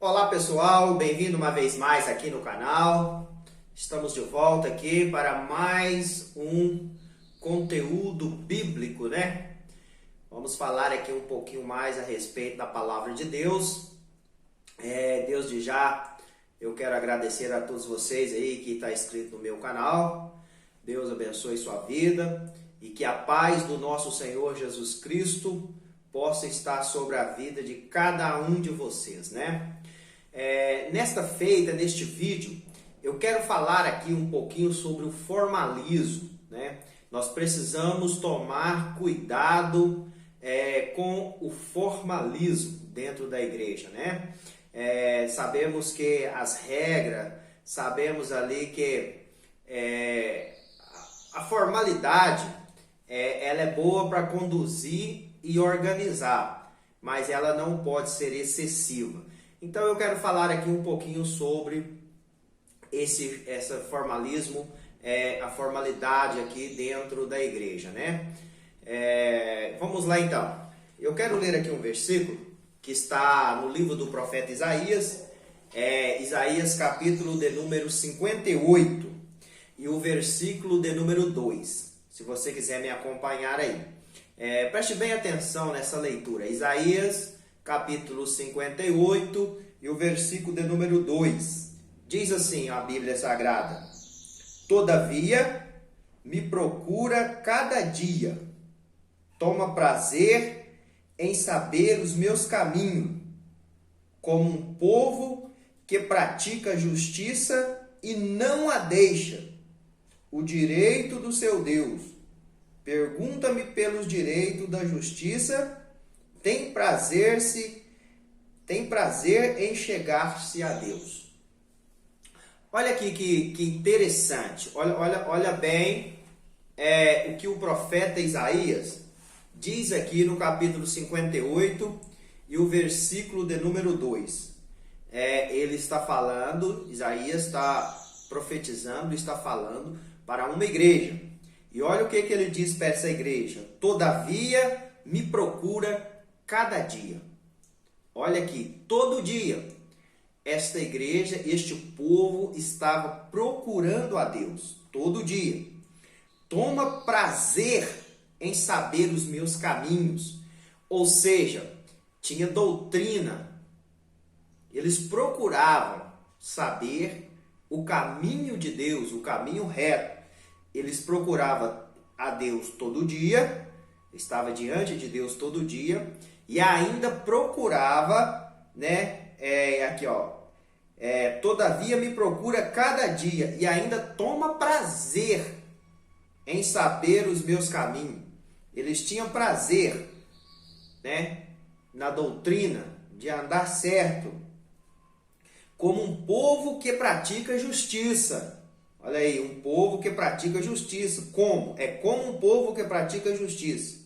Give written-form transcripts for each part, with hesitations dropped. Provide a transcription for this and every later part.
Olá pessoal, bem-vindo uma vez mais aqui no canal. Estamos de volta aqui para mais um conteúdo bíblico, né? Vamos falar aqui um pouquinho mais a respeito da palavra de Deus. Desde já eu quero agradecer a todos vocês aí que está inscrito no meu canal. Deus abençoe sua vida e que a paz do nosso Senhor Jesus Cristo possa estar sobre a vida de cada um de vocês, né? Nesta feita, neste vídeo, eu quero falar aqui um pouquinho sobre o formalismo, né? Nós precisamos tomar cuidado com o formalismo dentro da igreja, né? Sabemos que as regras, sabemos ali que a formalidade ela é boa para conduzir e organizar, mas ela não pode ser excessiva. Então eu quero falar aqui um pouquinho sobre esse formalismo, a formalidade aqui dentro da igreja, né? Vamos lá então. Eu quero ler aqui um versículo que está no livro do profeta Isaías, Isaías capítulo de número 58 e o versículo de número 2. Se você quiser me acompanhar aí. Preste bem atenção nessa leitura. Isaías capítulo 58 e o versículo de número 2. Diz assim a Bíblia Sagrada: Todavia me procura cada dia, toma prazer em saber os meus caminhos, como um povo que pratica justiça e não a deixa, o direito do seu Deus. Pergunta-me pelos direitos da justiça, tem prazer em chegar-se a Deus. Olha aqui que interessante. Olha bem o que o profeta Isaías diz aqui no capítulo 58 e o versículo de número 2. Ele está falando, Isaías está profetizando, está falando para uma igreja. E olha o que ele diz para essa igreja: Todavia me procura cada dia. Olha aqui, todo dia, esta igreja, este povo estava procurando a Deus, todo dia. Toma prazer em saber os meus caminhos, ou seja, tinha doutrina. Eles procuravam saber o caminho de Deus, o caminho reto. Eles procuravam a Deus todo dia, estava diante de Deus todo dia, e ainda procurava, né? Todavia me procura cada dia, e ainda toma prazer em saber os meus caminhos. Eles tinham prazer, né, na doutrina de andar certo, como um povo que pratica justiça. Olha aí, um povo que pratica justiça. Como? É como um povo que pratica justiça.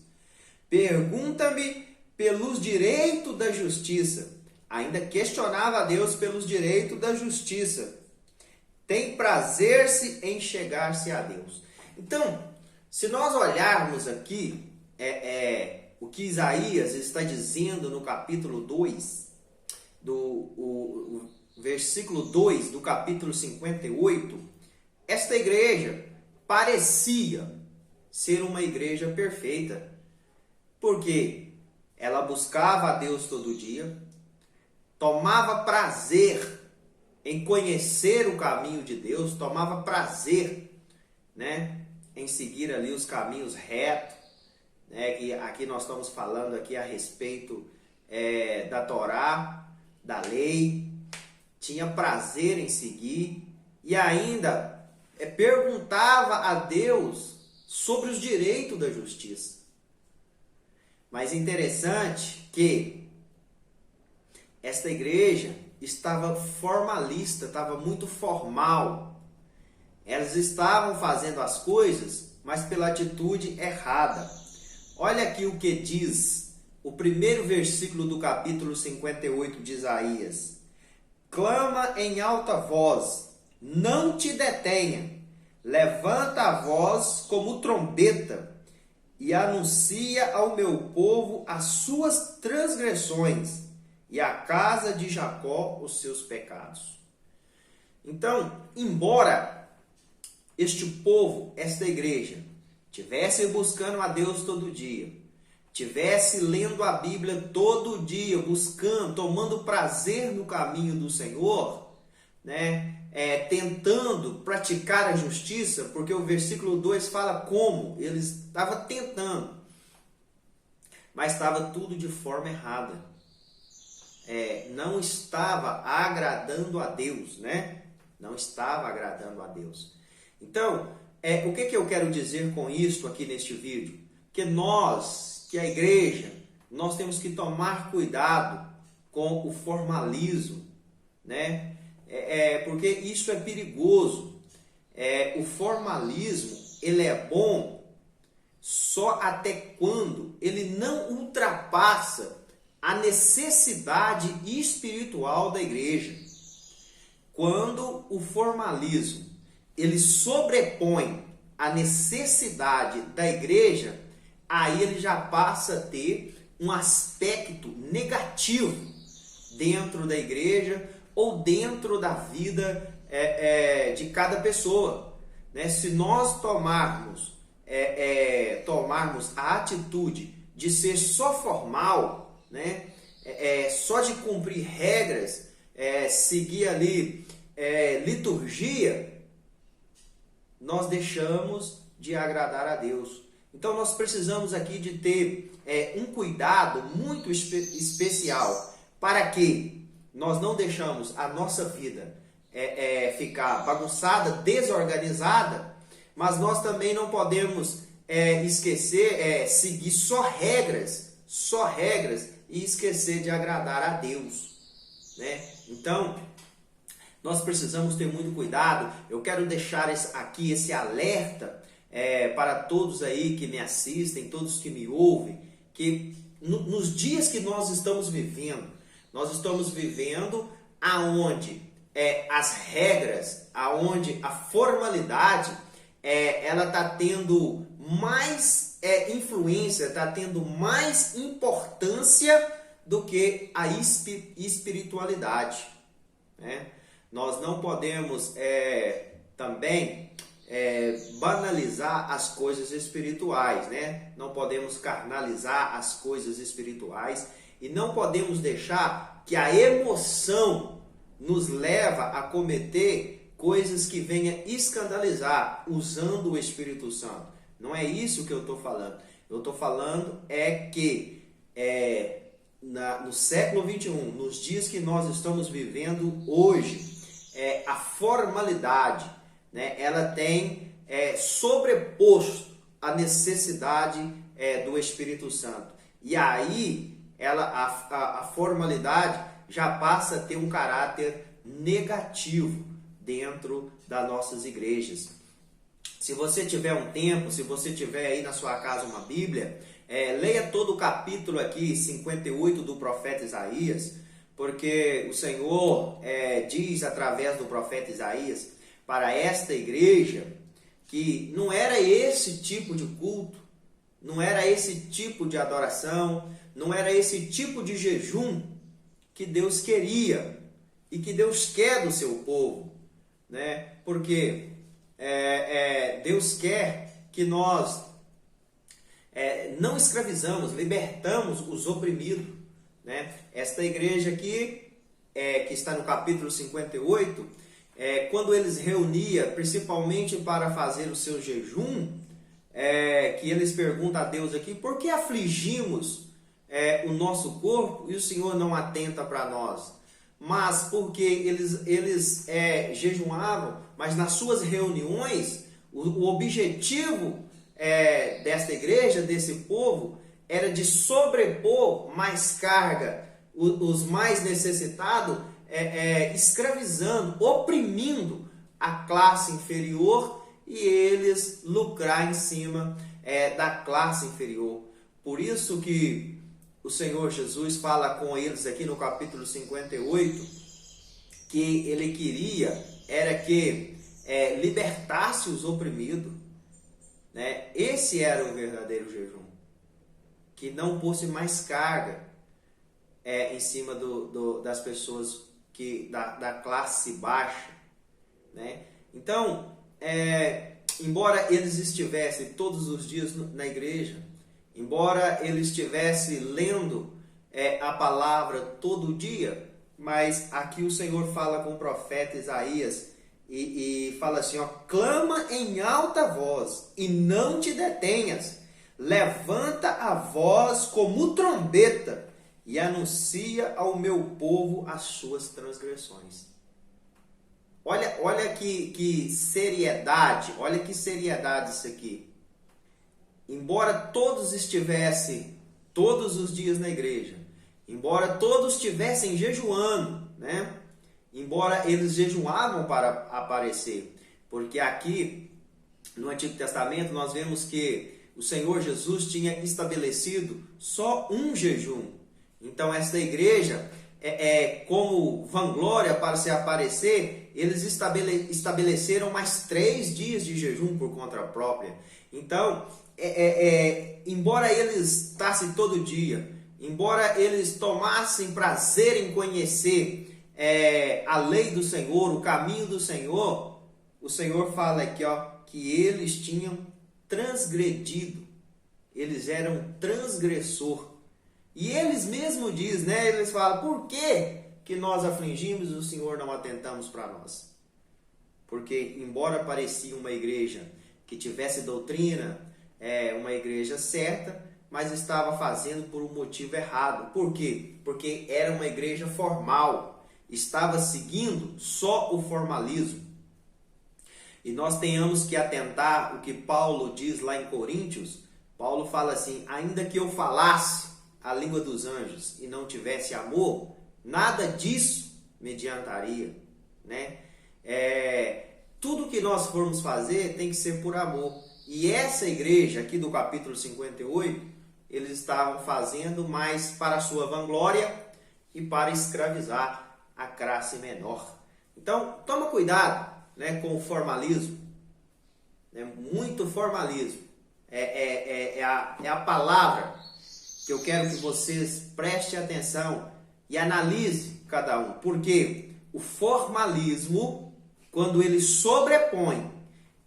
Pergunta-me pelos direitos da justiça. Ainda questionava a Deus pelos direitos da justiça. Tem prazer-se em chegar-se a Deus. Então, se nós olharmos aqui o que Isaías está dizendo no capítulo 2, o versículo 2 do capítulo 58, esta igreja parecia ser uma igreja perfeita, porque ela buscava a Deus todo dia, tomava prazer em conhecer o caminho de Deus, tomava prazer, né, em seguir ali os caminhos retos, né, que aqui nós estamos falando aqui a respeito da Torá, da lei, tinha prazer em seguir e ainda perguntava a Deus sobre os direitos da justiça. Mas interessante que esta igreja estava formalista, estava muito formal. Elas estavam fazendo as coisas, mas pela atitude errada. Olha aqui o que diz o primeiro versículo do capítulo 58 de Isaías: Clama em alta voz, não te detenha, levanta a voz como trombeta e anuncia ao meu povo as suas transgressões e a casa de Jacó os seus pecados. Então, embora este povo, esta igreja, tivesse buscando a Deus todo dia, tivesse lendo a Bíblia todo dia, buscando, tomando prazer no caminho do Senhor, né? Tentando praticar a justiça, porque o versículo 2 fala como eles estavam tentando, mas estava tudo de forma errada. Não estava agradando a Deus, né? Não estava agradando a Deus. Então, o que eu quero dizer com isso aqui neste vídeo? Que nós, que a igreja, nós temos que tomar cuidado com o formalismo, né? Porque isso é perigoso. O formalismo, ele é bom só até quando ele não ultrapassa a necessidade espiritual da igreja. Quando o formalismo ele sobrepõe a necessidade da igreja, aí ele já passa a ter um aspecto negativo dentro da igreja ou dentro da vida de cada pessoa, né? Se nós tomarmos a atitude de ser só formal, né? Só de cumprir regras, seguir ali liturgia, nós deixamos de agradar a Deus. Então nós precisamos aqui de ter um cuidado muito especial para que nós não deixamos a nossa vida ficar bagunçada, desorganizada, mas nós também não podemos esquecer, seguir só regras e esquecer de agradar a Deus, né? Então, nós precisamos ter muito cuidado. Eu quero deixar aqui esse alerta para todos aí que me assistem, todos que me ouvem, que nos dias que nós estamos vivendo aonde as regras, aonde a formalidade, ela está tendo mais influência, está tendo mais importância do que a espiritualidade, né? Nós não podemos também banalizar as coisas espirituais, né? Não podemos carnalizar as coisas espirituais e não podemos deixar que a emoção nos leva a cometer coisas que venham escandalizar usando o Espírito Santo. Não é isso que eu estou falando. Eu estou falando que no século 21, nos dias que nós estamos vivendo hoje, a formalidade, né, ela tem sobreposto a necessidade do Espírito Santo. E aí a formalidade já passa a ter um caráter negativo dentro das nossas igrejas. Se você tiver um tempo, se você tiver aí na sua casa uma Bíblia, leia todo o capítulo aqui, 58 do profeta Isaías, porque o Senhor diz através do profeta Isaías para esta igreja que não era esse tipo de culto, não era esse tipo de adoração, não era esse tipo de jejum que Deus queria e que Deus quer do seu povo, né? Porque Deus quer que nós não escravizamos, libertamos os oprimidos, né? Esta igreja aqui, que está no capítulo 58, quando eles reuniam, principalmente para fazer o seu jejum, que eles perguntam a Deus aqui, por que afligimos o nosso corpo e o Senhor não atenta para nós? Mas porque eles jejuavam, mas nas suas reuniões, o objetivo desta igreja, desse povo, era de sobrepor mais carga, os mais necessitados, escravizando, oprimindo a classe inferior e eles lucrar em cima da classe inferior. Por isso que o Senhor Jesus fala com eles aqui no capítulo 58, que ele queria era que libertasse os oprimidos, né? Esse era o verdadeiro jejum, que não fosse mais carga, em cima das pessoas da classe baixa, né? Então, embora eles estivessem todos os dias na igreja, embora eles estivessem lendo a palavra todo dia, mas aqui o Senhor fala com o profeta Isaías e fala assim, ó, clama em alta voz e não te detenhas, levanta a voz como trombeta e anuncia ao meu povo as suas transgressões. Olha que seriedade, olha que seriedade isso aqui. Embora todos estivessem todos os dias na igreja, embora todos estivessem jejuando, né? Embora eles jejuavam para aparecer, porque aqui no Antigo Testamento nós vemos que o Senhor Jesus tinha estabelecido só um jejum. Então esta igreja, como vanglória para se aparecer, eles estabeleceram mais 3 dias de jejum por conta própria. Então, embora eles estassem todo dia, embora eles tomassem prazer em conhecer a lei do Senhor, o caminho do Senhor, o Senhor fala aqui, ó, que eles tinham transgredido, eles eram transgressor. E eles mesmos dizem, né? Eles falam, por que nós afligimos e o Senhor não atentamos para nós? Porque, embora parecia uma igreja que tivesse doutrina, uma igreja certa, mas estava fazendo por um motivo errado. Por quê? Porque era uma igreja formal, estava seguindo só o formalismo. E nós tenhamos que atentar o que Paulo diz lá em Coríntios. Paulo fala assim, ainda que eu falasse a língua dos anjos e não tivesse amor, nada disso me adiantaria, né? Tudo que nós formos fazer tem que ser por amor. E essa igreja aqui do capítulo 58, eles estavam fazendo mais para a sua vanglória e para escravizar a classe menor. Então, toma cuidado, né, com o formalismo, né? Muito formalismo. É a palavra que eu quero que vocês prestem atenção e analise cada um. Porque o formalismo, quando ele sobrepõe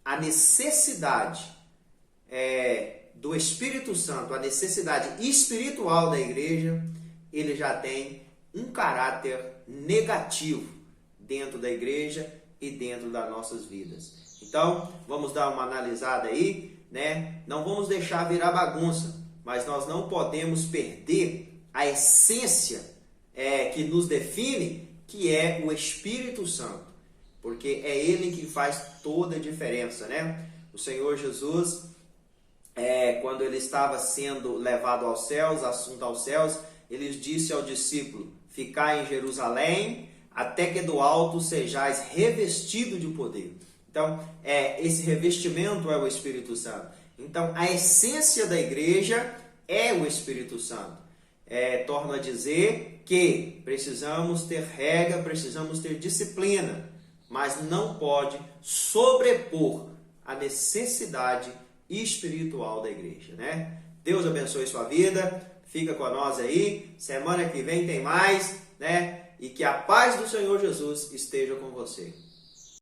a necessidade do Espírito Santo, a necessidade espiritual da igreja, ele já tem um caráter negativo dentro da igreja e dentro das nossas vidas. Então, vamos dar uma analisada aí, né? Não vamos deixar virar bagunça, mas nós não podemos perder a essência que nos define, que é o Espírito Santo, porque é Ele que faz toda a diferença, né? O Senhor Jesus, quando Ele estava sendo levado aos céus, assunto aos céus, Ele disse ao discípulo, ficai em Jerusalém, até que do alto sejais revestido de poder. Então, esse revestimento é o Espírito Santo. Então, a essência da igreja é o Espírito Santo. Torno a dizer que precisamos ter regra, precisamos ter disciplina, mas não pode sobrepor a necessidade espiritual da igreja, né? Deus abençoe sua vida, fica com nós aí, semana que vem tem mais, né? E que a paz do Senhor Jesus esteja com você.